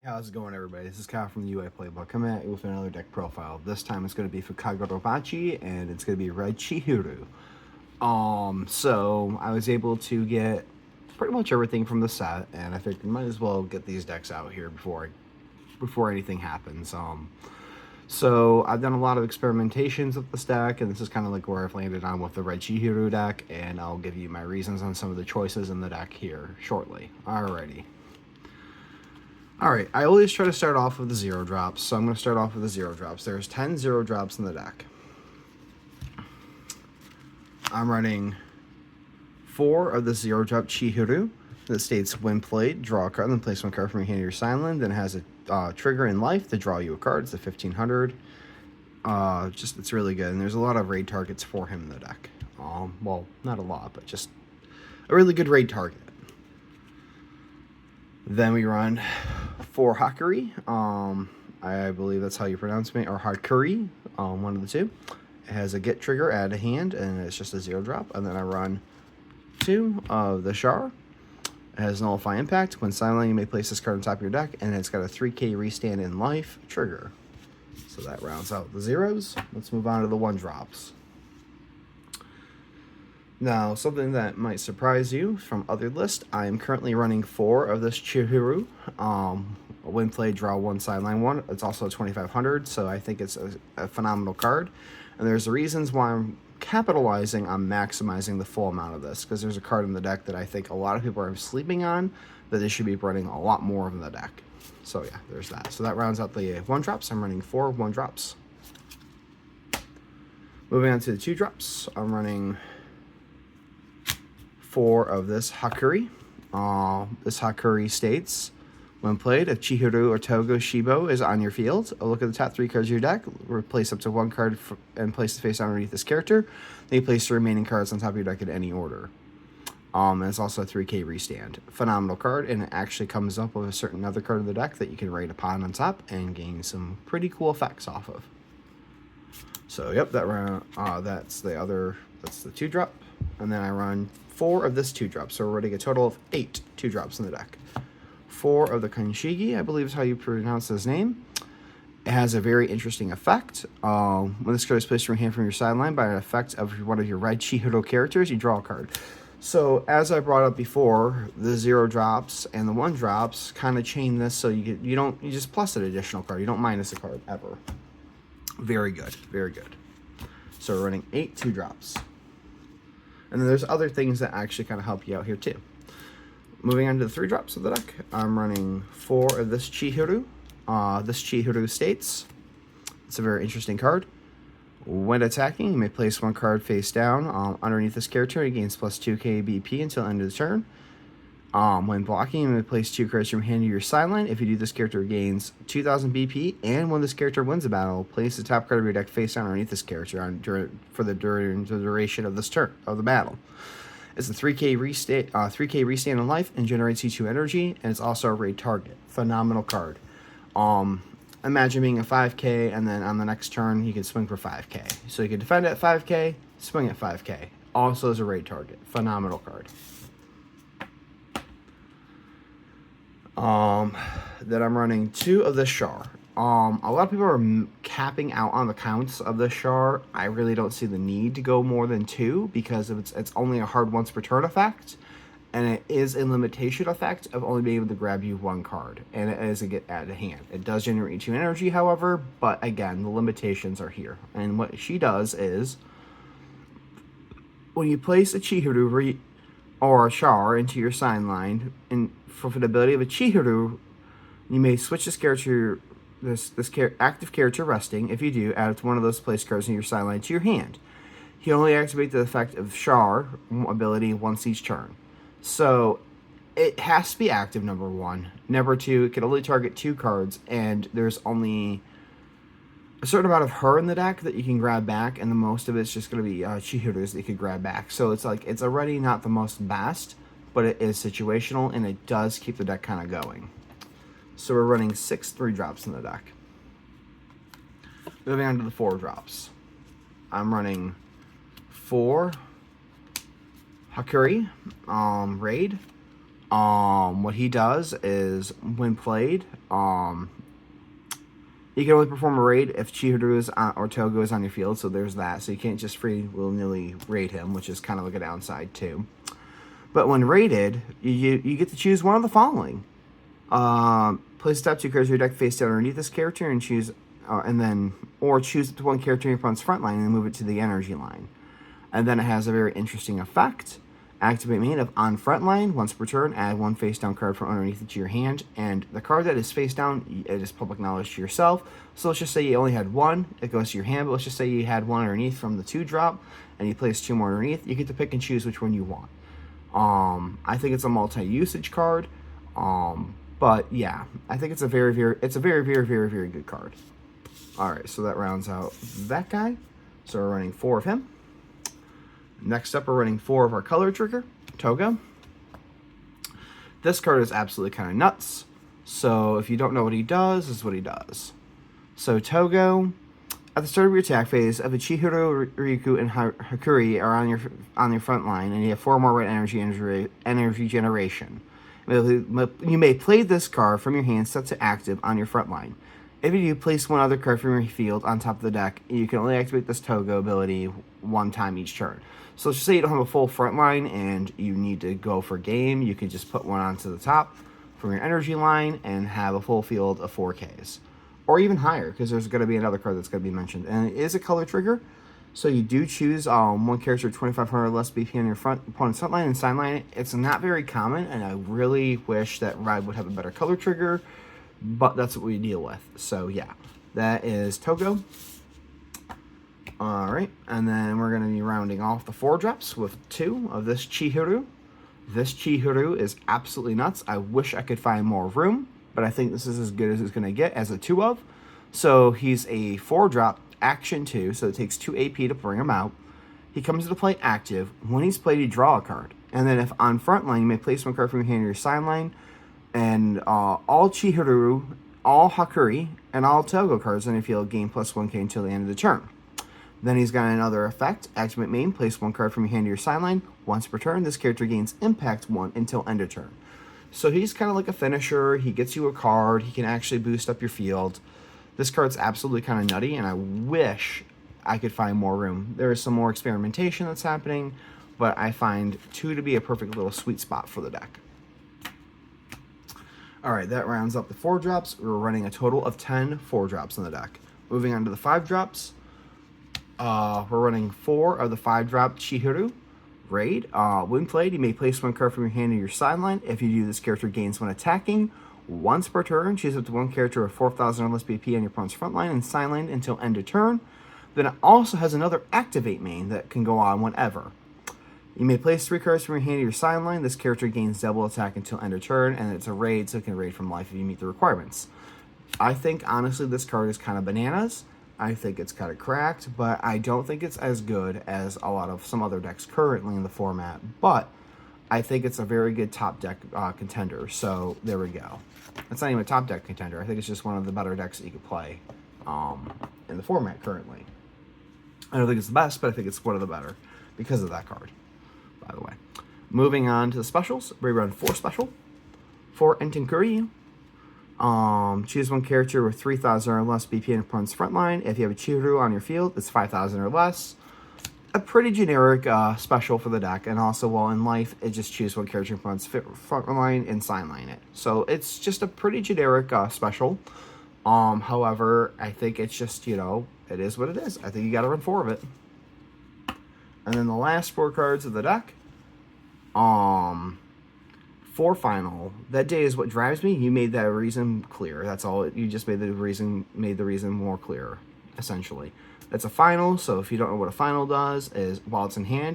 How's it going, everybody? This is Kyle from the UI Playbook. Coming at you with another deck profile. This time it's going to be for Kagurabachi, and it's going to be Red Chihiro. So I was able to get pretty much everything from the set, and I figured I might as well get these decks out here before anything happens. So I've done a lot of experimentations with this deck, and this is kind of like where I've landed on with the Red Chihiro deck, and I'll give you my reasons on some of the choices in the deck here shortly. Alrighty. Alright, I always try to start off with the 0 drops, so I'm going to start off with the 0 drops. There's 10 0 drops in the deck. I'm running 4 of the 0 drop Chihiro that states when played, draw a card, then place one card from your hand to your Sideland, then has a trigger in life to draw you a card. It's a 1500. It's really good, and there's a lot of raid targets for him in the deck. Well, not a lot, but just a really good raid target. Then we run 4 Hakuri. I believe that's how you pronounce me, or Hakuri, one of the two. It has a get trigger, add a hand, and it's just a 0 drop. And then I run 2 of the Char. It has nullify impact. When silent, you may place this card on top of your deck, and it's got a 3k restand in life trigger. So that rounds out the zeros. Let's move on to the 1 drops. Now, something that might surprise you from other lists, I am currently running 4 of this Chihiro. When played, draw 1, sideline 1. It's also a 2500, so I think it's a phenomenal card. And there's the reasons why I'm capitalizing on maximizing the full amount of this, because there's a card in the deck that I think a lot of people are sleeping on, that they should be running a lot more of in the deck. So yeah, there's that. So that rounds out the 1 drops. I'm running 4 1 drops. Moving on to the 2 drops, I'm running 4 of this Hakuri. This Hakuri states, when played, if Chihiro or Togo Shibo is on your field, look at the top 3 cards of your deck, replace up to 1 card and place the face underneath this character. Then you place the remaining cards on top of your deck in any order. And it's also a 3k restand. Phenomenal card, and it actually comes up with a certain other card of the deck that you can raid upon on top and gain some pretty cool effects off of. So yep, that round, that's the 2 drop. And then I run 4 of this 2 drop, so we're running a total of 8 2 drops in the deck. 4 of the Kanshigi, I believe is how you pronounce his name. It has a very interesting effect. When this card is placed in your hand from your sideline by an effect of one of your Red Chihiro characters, you draw a card. So as I brought up before, the 0 drops and the 1 drops kind of chain this, so you just plus an additional card. You don't minus a card ever. Very good, very good. So we're running 8 2 drops. And then there's other things that actually kind of help you out here too. Moving on to the 3 drops of the deck, I'm running 4 of this Chihiro. This Chihiro states, it's a very interesting card. When attacking, you may place 1 card face down underneath this character. It gains plus 2k BP until end of the turn. When blocking, you may place 2 cards from your hand to your sideline. If you do, this character gains 2000 BP, and when this character wins a battle, place the top card of your deck face down underneath this character for the duration of this turn of the battle. It's a 3k restand in life and generates E2 energy, and it's also a raid target. Phenomenal card. Imagine being a 5k, and then on the next turn, you can swing for 5k. So you can defend at 5k, swing at 5k. Also as a raid target. Phenomenal card. Then I'm running 2 of the Char. A lot of people are capping out on the counts of the Char. I really don't see the need to go more than 2 because it's only a hard once per turn effect, and it is a limitation effect of only being able to grab you 1 card, and it is a get added to hand. It does generate 2 energy, however, but again, the limitations are here. And what she does is, when you place a Chihiro or a Char into your sign line, and for the ability of a Chihiro, you may switch this character, this active character resting. If you do, add one of those place cards in your sideline to your hand. He only activate the effect of Char ability once each turn. So it has to be active, number 1. Number 2, it can only target 2 cards, and there's only a certain amount of her in the deck that you can grab back, and the most of it's just going to be Chihiros that you could grab back. So it's like, it's already not the most best, but it is situational, and it does keep the deck kind of going. So we're running 6 3 drops in the deck. Moving on to the 4 drops. I'm running 4 Hakuri, Raid, What he does is, when played, you can only perform a raid if Chihiro is or Togo is on your field, so there's that. So you can't just free willy-nilly raid him, which is kind of like a downside too. But when raided, you get to choose one of the following. Place the top 2 cards of your deck face down underneath this character and choose, or choose up to one character in your opponent's front line and move it to the energy line. And then it has a very interesting effect. Activate main of on front line. Once per turn, add 1 face down card from underneath it to your hand. And the card that is face down, it is public knowledge to yourself. So let's just say you only had 1. It goes to your hand. But let's just say you had 1 underneath from the 2 drop, and you place 2 more underneath. You get to pick and choose which one you want. I think it's a multi-usage card. But yeah, I think it's a very, very good card. All right, so that rounds out that guy. So we're running 4 of him. Next up, we're running 4 of our color trigger, Toga. This card is absolutely kind of nuts. So if you don't know what he does, this is what he does. So Togo, at the start of your attack phase, if a Chihiro, Riku, and Hakuri are on your front line, and you have 4 more red energy generation, you may play this card from your hand set to active on your front line. If you do, place 1 other card from your field on top of the deck. You can only activate this Togo ability 1 time each turn. So let's just say you don't have a full front line and you need to go for game. You can just put 1 onto the top from your energy line and have a full field of 4Ks. Or even higher, because there's going to be another card that's going to be mentioned. And it is a color trigger. So you do choose 1 character 2,500 or less BP on your opponent's front line and sideline it. It's not very common, and I really wish that Red would have a better color trigger. But that's what we deal with. So yeah, that is Togo. Alright, and then we're going to be rounding off the 4 drops with 2 of this Chihiro. This Chihiro is absolutely nuts. I wish I could find more room, but I think this is as good as it's going to get as a 2 of. So he's a 4 drop, action 2, so it takes 2 AP to bring him out. He comes into play active. When he's played, you draw a card. And then if on front line, you may place 1 card from your hand to your sideline. And all Chihiro, all Hakuri, and all Togo cards on your field gain +1K until the end of the turn. Then he's got another effect. Activate main, place 1 card from your hand to your sideline. Once per turn, this character gains impact 1 until end of turn. So he's kind of like a finisher. He gets you a card. He can actually boost up your field. This card's absolutely kind of nutty, and I wish I could find more room. There is some more experimentation that's happening, but I find 2 to be a perfect little sweet spot for the deck. Alright, that rounds up the 4 drops. We're running a total of 10 4 drops in the deck. Moving on to the 5 drops. We're running 4 of the 5 drop Chihiro raid. When played, you may place 1 card from your hand to your sideline. If you do, this character gains 1 attacking. Once per turn, choose up to 1 character with 4,000 or less BP on your opponent's front line and sideline until end of turn. Then it also has another activate main that can go on whenever. You may place 3 cards from your hand to your sideline. This character gains double attack until end of turn, and it's a raid, so it can raid from life if you meet the requirements. I think, honestly, this card is kind of bananas. I think it's kind of cracked, but I don't think it's as good as a lot of some other decks currently in the format. But I think it's a very good top deck contender, so there we go. It's not even a top deck contender. I think it's just one of the better decks that you could play in the format currently. I don't think it's the best, but I think it's one of the better because of that card, by the way. Moving on to the specials, we run 4 special. 4 Entankuri. Choose 1 character with 3,000 or less BP in opponent's front line. If you have a Chihiro on your field, it's 5,000 or less. A pretty generic special for the deck, and also while in life, it just choose 1 character in opponent's front line and sideline it. So it's just a pretty generic special. However, I think it's just, you know, it is what it is. I think you got to run 4 of it. And then the last 4 cards of the deck. For final. That day is what drives me. You made that reason clear. That's all. You just made the reason more clear, essentially. It's a final, so if you don't know what a final does, is while it's in hand,